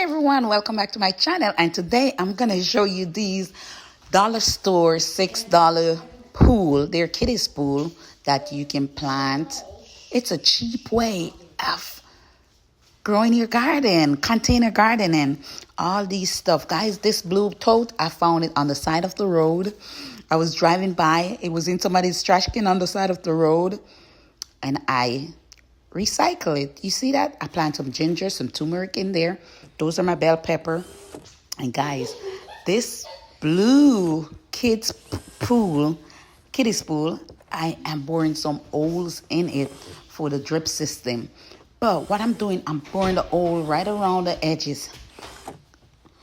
everyone, welcome back to my channel, and today I'm gonna show you these dollar store $6 pool. They're kiddies pool that you can plant. It's a cheap way of growing your garden, container gardening, all these stuff. Guys, this blue tote, I found it on the side of the road. I was driving by, it was in somebody's trash can on the side of the road, and I recycle it. You see that? I plant some ginger, some turmeric in there. Those are my bell pepper. And guys, this blue kiddies pool, I am boring some holes in it for the drip system. But what I'm doing, I'm boring the hole right around the edges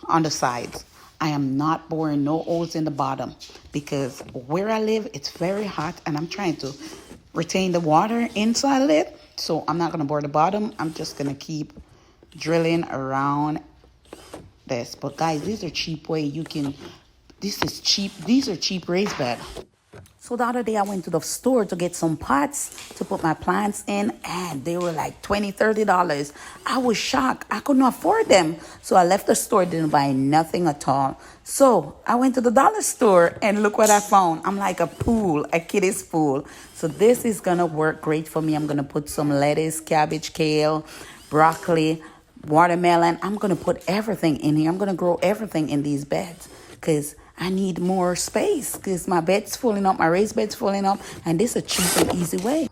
on the sides. I am not boring no holes in the bottom because where I live, it's very hot and I'm trying to retain the water inside of it. So I'm not going to bore the bottom. I'm just going to keep drilling around this. But guys, these are cheap way you can, this is cheap. These are cheap raised bed. So the other day I went to the store to get some pots to put my plants in, and they were like $20, $30. I was shocked. I couldn't afford them. So I left the store, didn't buy nothing at all. So I went to the dollar store and look what I found. I'm like a pool, a kiddies pool. So this is going to work great for me. I'm going to put some lettuce, cabbage, kale, broccoli, watermelon. I'm going to put everything in here. I'm going to grow everything in these beds because I need more space because my bed's filling up, my raised bed's filling up, and this is a cheap and easy way.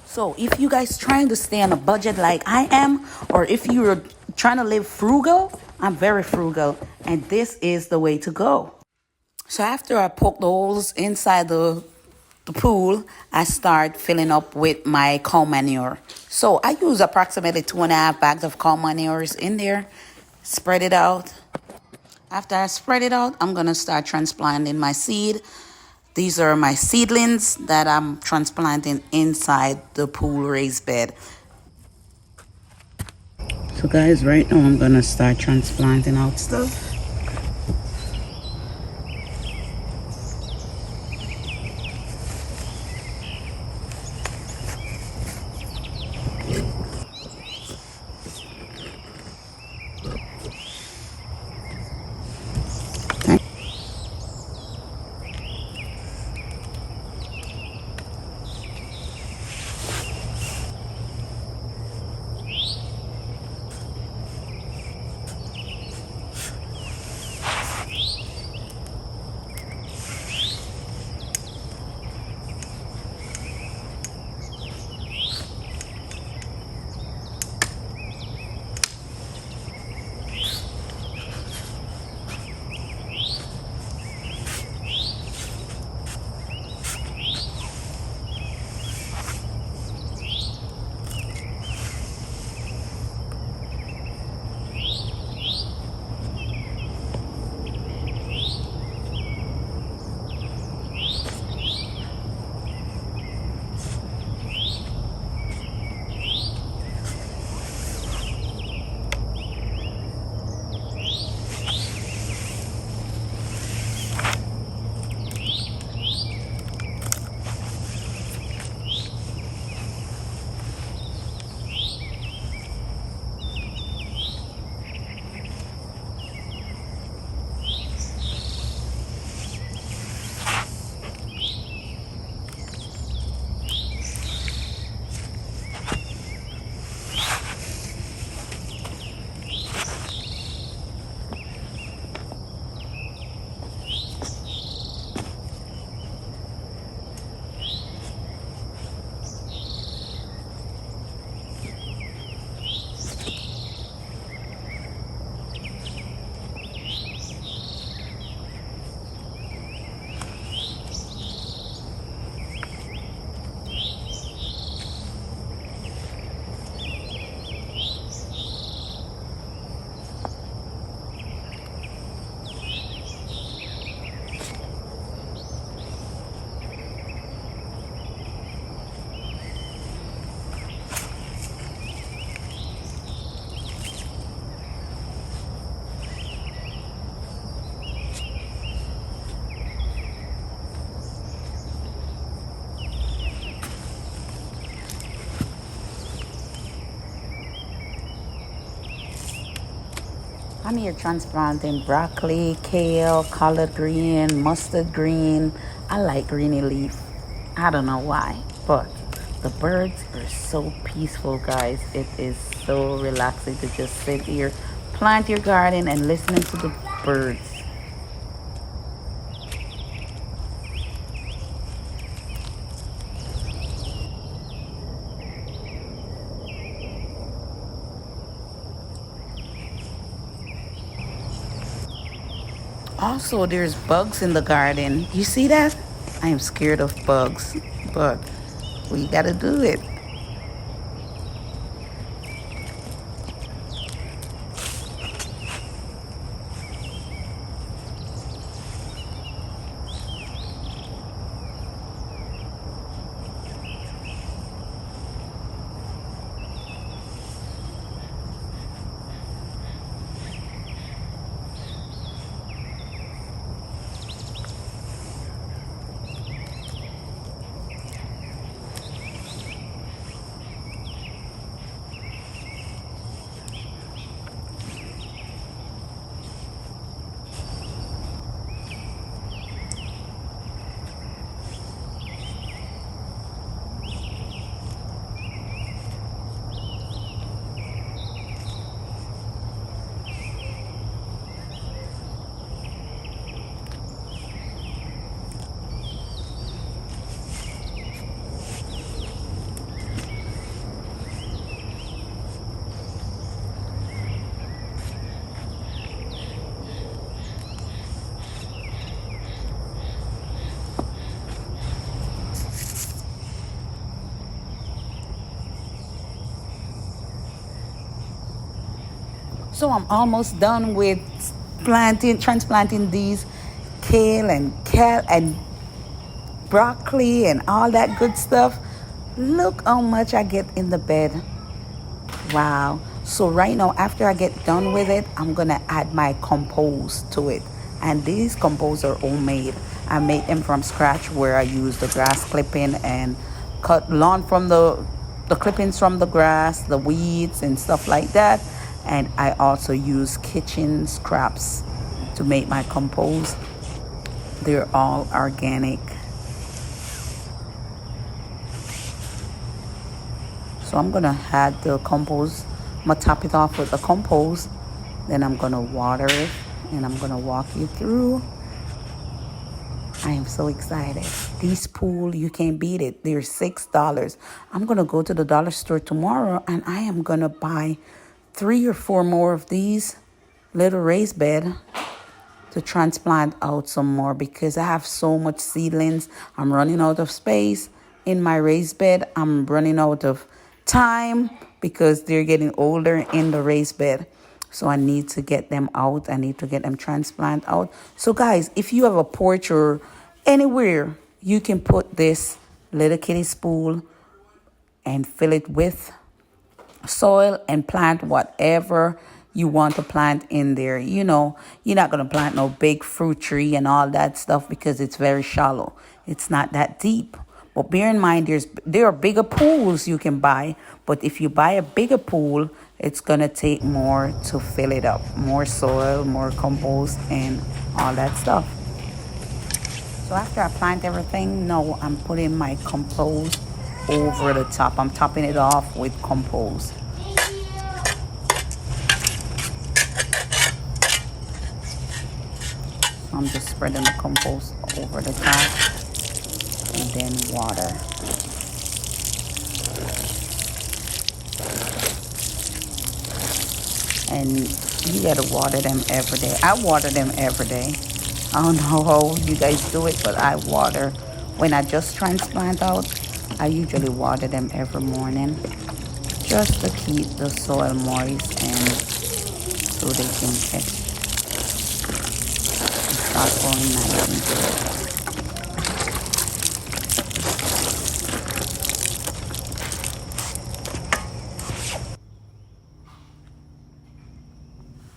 So if you guys trying to stay on a budget like I am, or if you're trying to live frugal, I'm very frugal, and this is the way to go. So after I poke the holes inside the pool, I start filling up with my cow manure. So I use approximately 2.5 bags of cow manures in there, spread it out. After I spread it out, I'm going to start transplanting my seed. These are my seedlings that I'm transplanting inside the pool raised bed. So guys, right now I'm going to start transplanting out stuff. I'm here transplanting broccoli, kale, collard green, mustard green. I like greeny leaf. I don't know why, but the birds are so peaceful, guys. It is so relaxing to just sit here, plant your garden, and listening to the birds. Also, there's bugs in the garden. You see that? I am scared of bugs, but we gotta do it. So I'm almost done with transplanting these kale and broccoli and all that good stuff. Look how much I get in the bed. Wow. So right now, after I get done with it, I'm gonna add my compost to it. And these composts are homemade. I made them from scratch where I use the grass clipping and cut lawn from the clippings from the grass, the weeds and stuff like that. And I also use kitchen scraps to make my compost. They're all organic. So I'm gonna add the compost. I'm gonna top it off with the compost. Then I'm gonna water it and I'm gonna walk you through. I am so excited. These pool, you can't beat it. They're $6. I'm gonna go to the dollar store tomorrow and I am gonna buy 3 or 4 more of these little raised bed to transplant out some more because I have so much seedlings. I'm running out of space in my raised bed. I'm running out of time because they're getting older in the raised bed. So I need to get them out. I need to get them transplant out. So guys, if you have a porch or anywhere, you can put this little kiddie spool and fill it with soil and plant whatever you want to plant in there. You know, you're not going to plant no big fruit tree and all that stuff because it's very shallow. It's not that deep. But bear in mind, there are bigger pools you can buy. But if you buy a bigger pool, it's going to take more to fill it up. More soil, more compost, and all that stuff. So after I plant everything, now I'm putting my compost over the top. I'm topping it off with compost. I'm just spreading the compost over the top and then water. And you gotta water them every day. I water them every day. I don't know how you guys do it, but I water. When I just transplant out, I usually water them every morning just to keep the soil moist and so they can start growing nice and good.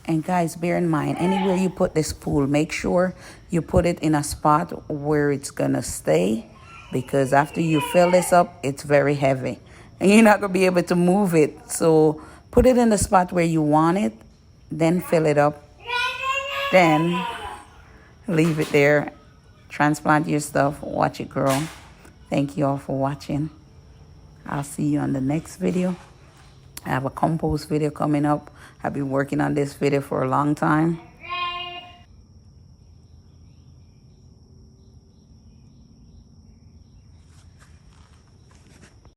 And guys, bear in mind, anywhere you put this pool, make sure you put it in a spot where it's gonna stay, because after you fill this up, it's very heavy and you're not gonna be able to move it. So put it in the spot where you want it. then fill it up, then leave it there, transplant your stuff, watch it grow. Thank you all for watching. I'll see you on the next video. I have a compost video coming up. I've been working on this video for a long time.